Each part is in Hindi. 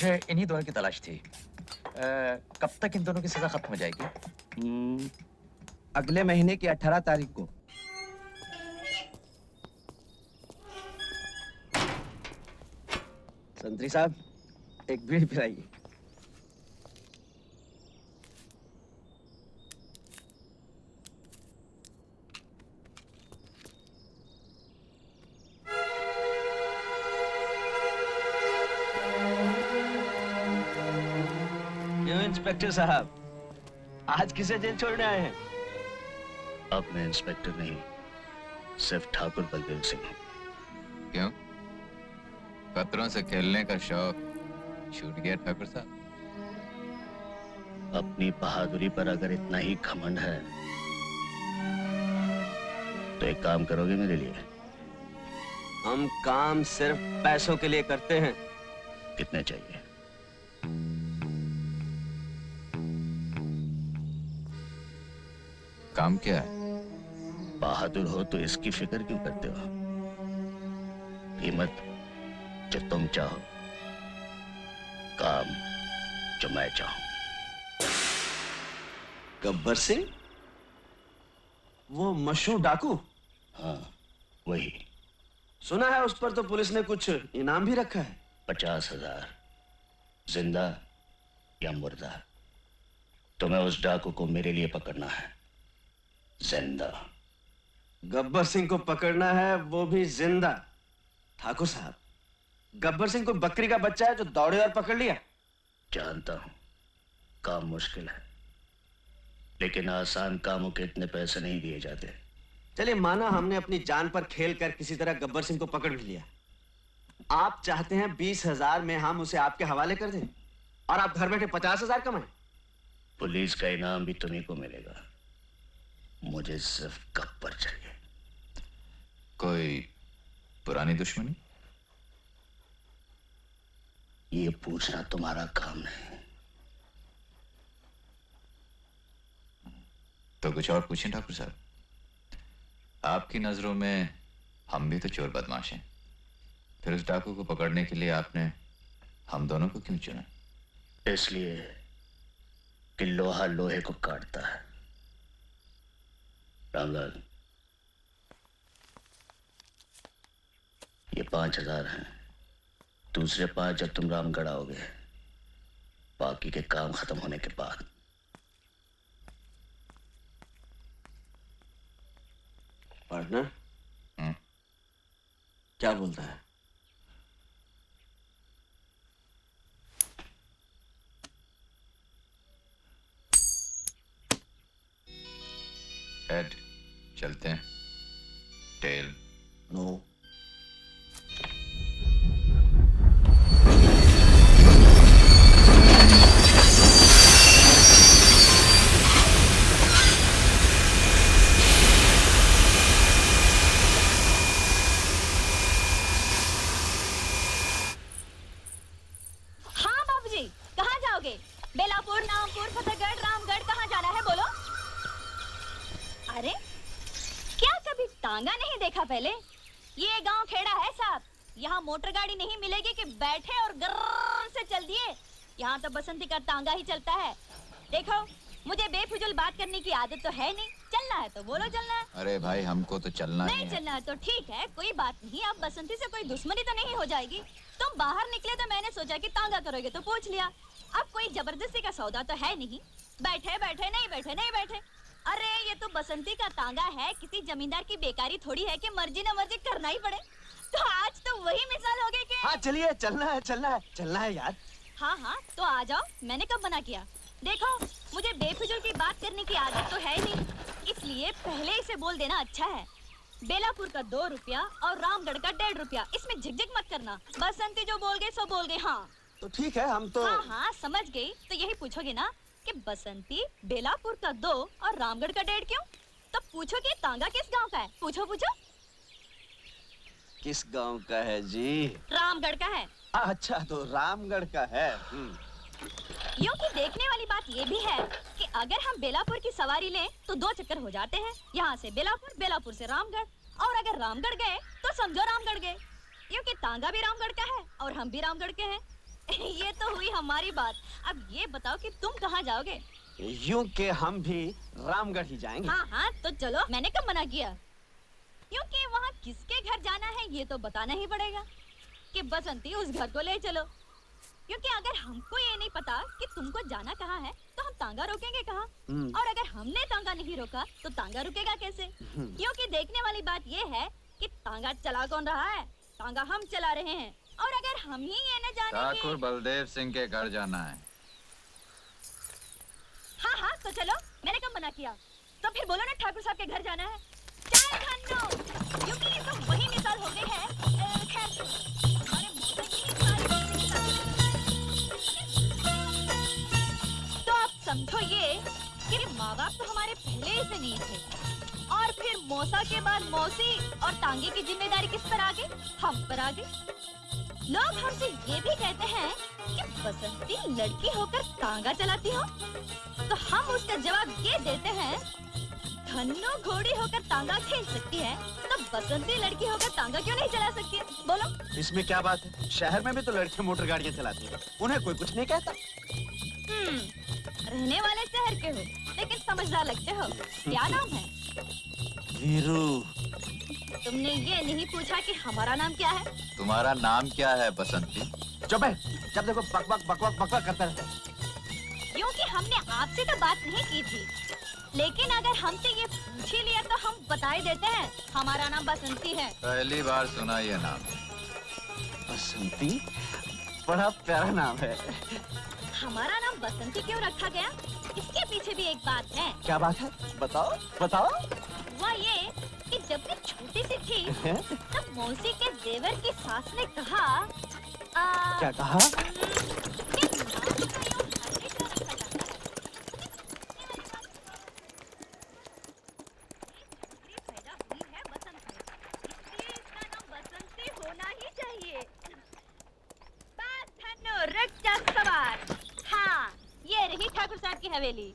मुझे इन्हीं दोनों की तलाश थी। कब तक इन दोनों की सजा खत्म हो जाएगी? अगले महीने की 18 तारीख को। संतरी साहब, एक बीड़ी पिलाइए। क्यों इंस्पेक्टर साहब, आज किसे जेल छोड़ने आए हैं? अब मैं इंस्पेक्टर नहीं, सिर्फ ठाकुर बलदेव सिंह हूँ। क्यों? खतरों से खेलने का शौक छूट गया ठाकुर साहब? अपनी बहादुरी पर अगर इतना ही घमंड है तो एक काम करोगे मेरे लिए? हम काम सिर्फ पैसों के लिए करते हैं। कितने चाहिए? काम क्या है? बहादुर हो तो इसकी फिक्र क्यों करते हो? कीमत जो तुम चाहो, काम जो मैं चाहूं। गब्बर सिंह, वो मशहूर डाकू? हाँ, वही। सुना है उस पर तो पुलिस ने कुछ इनाम भी रखा है। 50,000, जिंदा या मुर्दा। तुम्हें उस डाकू को मेरे लिए पकड़ना है, जिंदा। गब्बर सिंह को पकड़ना है, वो भी जिंदा। ठाकुर साहब, गब्बर सिंह को बकरी का बच्चा है जो दौड़े और पकड़ लिया। जानता हूं काम मुश्किल है, लेकिन आसान कामों के इतने पैसे नहीं दिए जाते। चलिए माना हमने अपनी जान पर खेल कर किसी तरह गब्बर सिंह को पकड़ भी लिया। आप चाहते हैं 20,000 में हम उसे आपके हवाले कर दें और आप घर बैठे 50,000 कमाएं? पुलिस का इनाम भी तुम्हीं को मिलेगा। मुझे सिर्फ गब्बर चाहिए। कोई पुरानी दुश्मनी? ये पूछना तुम्हारा काम नहीं। तो कुछ और पूछें ठाकुर साहब। आपकी नजरों में हम भी तो चोर बदमाश हैं, फिर उस डाकू को पकड़ने के लिए आपने हम दोनों को क्यों चुना? इसलिए कि लोहा लोहे को काटता है। रामलाल, ये 5,000 हैं। दूसरे 5 जब तुम रामगढ़ आओगे, बाकी के काम खत्म होने के बाद। पार्टनर, क्या बोलता है? हेड चलते हैं। टेल नो। बेलापुर, नामपुर, फतेहगढ़, रामगढ़, कहाँ जाना है बोलो? अरे क्या कभी तांगा नहीं देखा पहले? ये गांव खेड़ा है साहब, यहाँ मोटर गाड़ी नहीं मिलेगी कि बैठे और गर्र से चल दिए। यहाँ तो बसंती का तांगा ही चलता है। देखो, मुझे बेफिजूल बात करने की आदत तो है नहीं। चलना है तो बोलो चलना है। अरे भाई हमको तो चलना नहीं चलना है तो ठीक है, कोई बात नहीं। अब बसंती से कोई दुश्मनी तो नहीं हो जाएगी। तुम बाहर निकले तो मैंने सोचा कि तांगा करोगे तो पूछ लिया। अब कोई जबरदस्ती का सौदा तो है नहीं। बैठे बैठे नहीं बैठे नहीं बैठे। अरे ये तो बसंती का तांगा है, किसी जमींदार की बेकारी थोड़ी है कि मर्जी न मर्जी करना ही पड़े। तो आज तो वही मिसाल हो गई कि हाँ चलिए, चलना है चलना है चलना है यार। हाँ हाँ तो आ जाओ, मैंने कब मना किया? देखो, मुझे बेफिजूल की बात करने की आदत तो है नहीं, इसलिए पहले इसे बोल देना अच्छा है। बेलापुर का 2 रुपया और रामगढ़ का 1.5 रुपया, इसमें झिकझिक मत करना। बसंती जो बोल गए सो बोल गए। हाँ तो ठीक है, हम तो हाँ हाँ समझ गई। तो यही पूछोगे ना कि बसंती बेलापुर का 2 और रामगढ़ का 1.5 क्यों? तो पूछो कि तांगा किस गांव का है? पूछो पूछो। किस गांव का है जी? रामगढ़ का है। अच्छा तो रामगढ़ का है। यूं कि देखने वाली बात ये भी है कि अगर हम बेलापुर की सवारी लें तो 2 चक्कर हो जाते हैं। यहाँ से बेलापुर, बेलापुर से रामगढ़, और अगर रामगढ़ गए तो समझो रामगढ़ गए। यूं कि तांगा भी रामगढ़ का है और हम भी रामगढ़ के हैं। ये तो हुई हमारी बात। अब ये बताओ कि तुम कहाँ जाओगे? यूं के हम भी रामगढ़ ही जाएंगे। हाँ हाँ तो चलो, मैंने कब मना किया? क्योंकि वहाँ किसके घर जाना है ये तो बताना ही पड़ेगा कि बसंती उस घर को ले चलो। क्योंकि अगर हमको ये नहीं पता कि तुमको जाना कहाँ है तो हम तांगा रोकेंगे कहाँ? और अगर हमने तांगा नहीं रोका तो तांगा रुकेगा कैसे? क्योंकि देखने वाली बात ये है कि तांगा चला कौन रहा है? तांगा हम चला रहे हैं। और अगर हम ही ये न जाने ठाकुर बलदेव सिंह के घर जाना है। हाँ हाँ तो चलो, मैंने कब मना किया? तो फिर बोलो ना ठाकुर साहब के घर जाना है। चल धन्नो, क्योंकि ये तो वही मिसाल हो गई है। खैर, हमारे मौसम की ही सारी तो आप समझो ये कि माँ बाप तो हमारे पहले ही से नहीं थे, और फिर मौसा के बाद मौसी और तांगे की जिम्मेदारी किस पर आ गई? हम पर आ गई। लोग हमसे ये भी कहते हैं कि बसंती लड़की होकर तांगा चलाती हो, तो हम उसका जवाब ये देते हैं, धन्नो घोड़ी होकर तांगा खेल सकती है तो बसंती लड़की होकर तांगा क्यों नहीं चला सकती है? बोलो। इसमें क्या बात है? शहर में भी तो लड़कियां मोटर गाड़ियां चलाती हैं, उन्हें कोई कुछ नहीं कहता। रहने वाले शहर के हो लेकिन समझदार लगते हो। क्या नाम है? वीरू। तुमने ये नहीं पूछा कि हमारा नाम क्या है? तुम्हारा नाम क्या है बसंती? चुप है, जब देखो बकबक बकबक बकबक करता रहता है। क्योंकि हमने आपसे तो बात नहीं की थी, लेकिन अगर हमसे ये पूछ ही लिया तो हम बता ही देते हैं, हमारा नाम बसंती है। पहली बार सुना ये नाम। बसंती बड़ा प्यारा नाम है। हमारा नाम बसंती क्यों रखा गया? इसके पीछे भी एक बात है। क्या बात है? बताओ बताओ। वह ये कि जब मैं छोटी सी थी तब मौसी के देवर की सास ने कहा क्या कहा? कि नाम का यूं हल्के क्यों रखा जाता है? छोकरी पैदा हुई है बसंत में, इसलिए इसका नाम बसंती होना ही चाहिए। बस धन्नो, रुक जा सवार। हाँ, ये रही ठाकुर साहब की हवेली।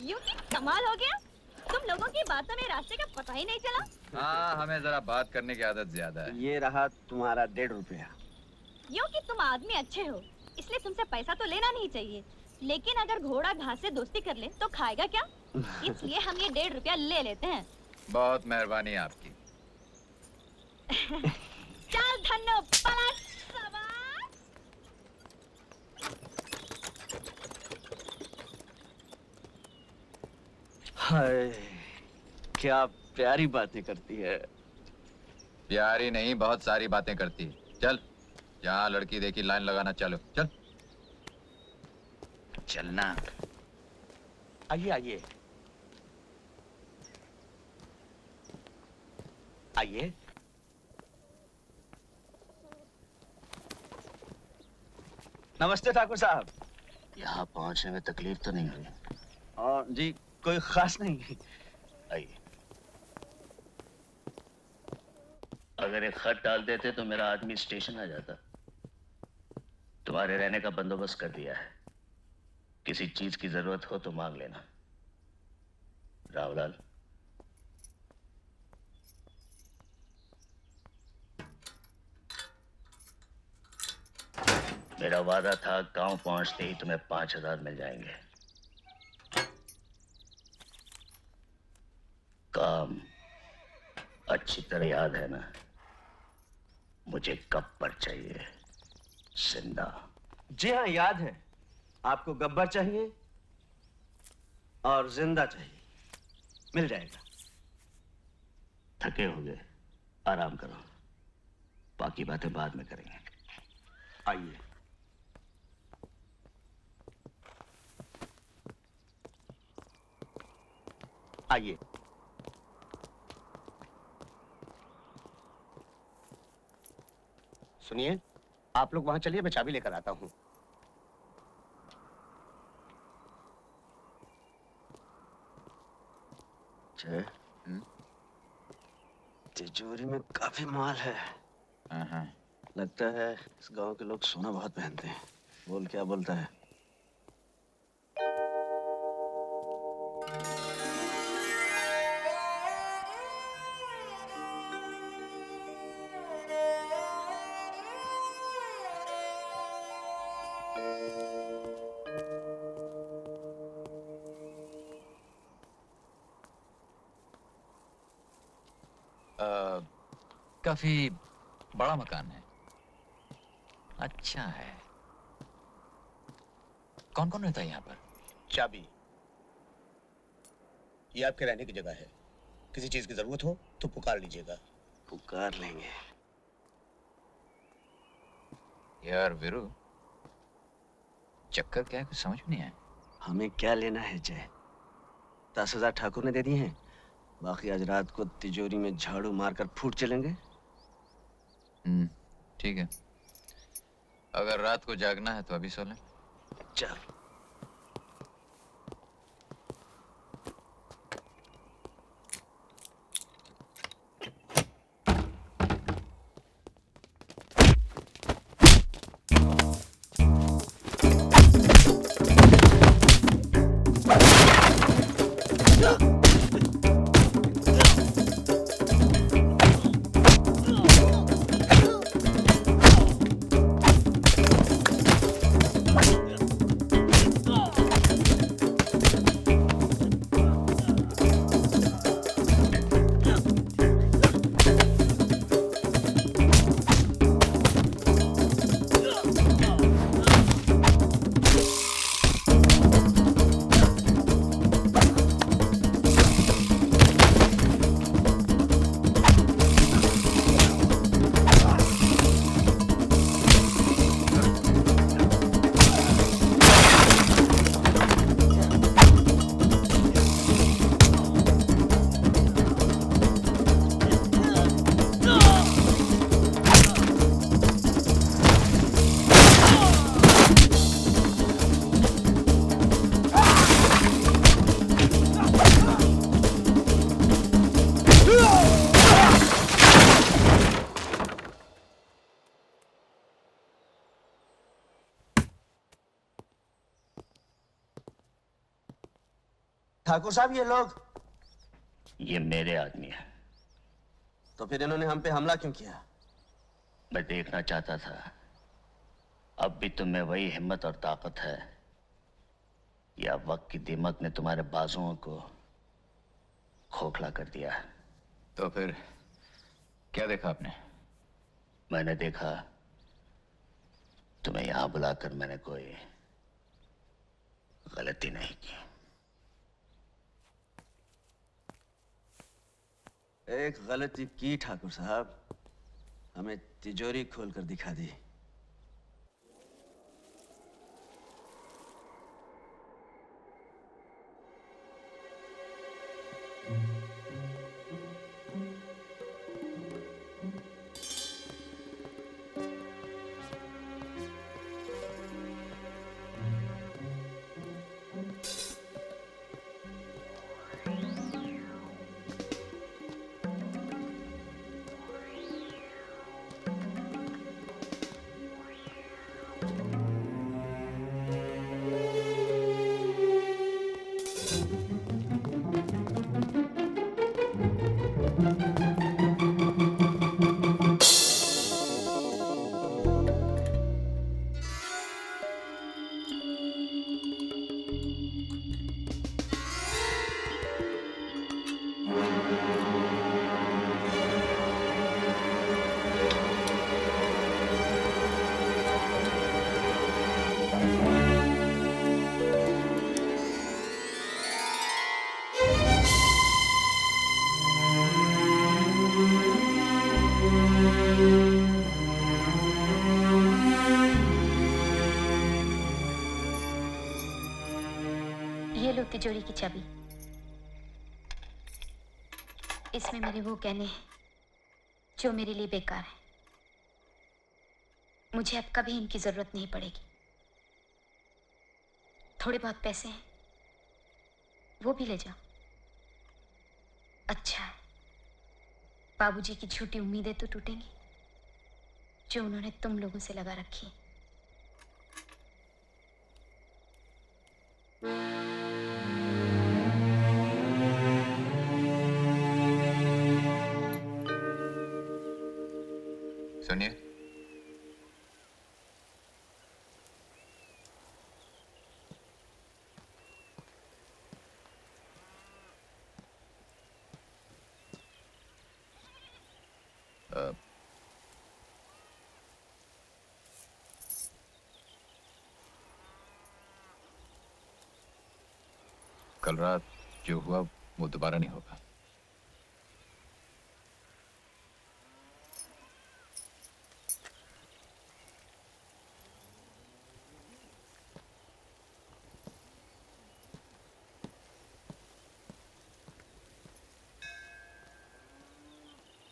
यूं की कमाल हो गया, तुम लोगों की बातों में रास्ते का पता ही नहीं चला। हाँ, हमें जरा बात करने की आदत ज्यादा है। ये रहा तुम्हारा 1.5 रुपया। यूं कि तुम आदमी अच्छे हो, इसलिए तुमसे पैसा तो लेना नहीं चाहिए, लेकिन अगर घोड़ा घास से दोस्ती कर ले तो खाएगा क्या? इसलिए हम ये 1.5 रुपया ले लेते हैं। बहुत मेहरबानी आपकी। चल धन्नो, पलट सवार। हाय, क्या प्यारी बातें करती है। प्यारी नहीं, बहुत सारी बातें करती है। चल, जहाँ लड़की देखी लाइन लगाना चालू। चल चलना। आइए आइए आइए। नमस्ते ठाकुर साहब। यहाँ पहुंचने में तकलीफ तो नहीं हुई? और जी कोई खास नहीं। आइए। अगर एक खत डाल देते तो मेरा आदमी स्टेशन आ जाता। तुम्हारे रहने का बंदोबस्त कर दिया है, किसी चीज की जरूरत हो तो मांग लेना। रावलाल, मेरा वादा था गांव पहुंचते ही तुम्हें 5,000 मिल जाएंगे। काम अच्छी तरह याद है ना? मुझे कब पर चाहिए? जिंदा? जी हाँ याद है। आपको गब्बर चाहिए और जिंदा चाहिए। मिल जाएगा। थके हो गए, आराम करो, बाकी बातें बाद में करेंगे। आइए। आइए। सुनिए, आप लोग वहां चलिए, मैं चाबी लेकर आता हूँ। तिजोरी में काफी माल है। लगता है इस गांव के लोग सोना बहुत पहनते हैं। बोल क्या बोलता है? काफी बड़ा मकान है। अच्छा है। कौन कौन रहता है यहाँ पर? चाबी, ये आपके रहने की जगह है। किसी चीज की जरूरत हो तो पुकार लीजिएगा। पुकार लेंगे। यार वीरू, चक्कर क्या है, कुछ समझ में नहीं आया। हमें क्या लेना है जय? 10,000 ठाकुर ने दे दिए हैं, बाकी आज रात को तिजोरी में झाड़ू मारकर फूट चलेंगे। ठीक है, अगर रात को जागना है तो अभी सो लें। चल। ठाकुर साहब, ये लोग? ये मेरे आदमी है। तो फिर इन्होंने हम पे हमला क्यों किया? मैं देखना चाहता था अब भी तुम्हें वही हिम्मत और ताकत है या वक्त की दीमक ने तुम्हारे बाजुओं को खोखला कर दिया है। तो फिर क्या देखा आपने? मैंने देखा तुम्हें यहां बुलाकर मैंने कोई गलती नहीं की। एक गलती की ठाकुर साहब, हमें तिजोरी खोलकर दिखा दी। ये लो तिजोरी की चाबी। इसमें मेरे वो गहने हैं जो मेरे लिए बेकार हैं। मुझे अब कभी इनकी जरूरत नहीं पड़ेगी। थोड़े बहुत पैसे हैं, वो भी ले जाओ। अच्छा है, बाबूजी की झूठी उम्मीदें तो टूटेंगी जो उन्होंने तुम लोगों से लगा रखी। सुनिए, कल रात जो हुआ वो दोबारा नहीं होगा।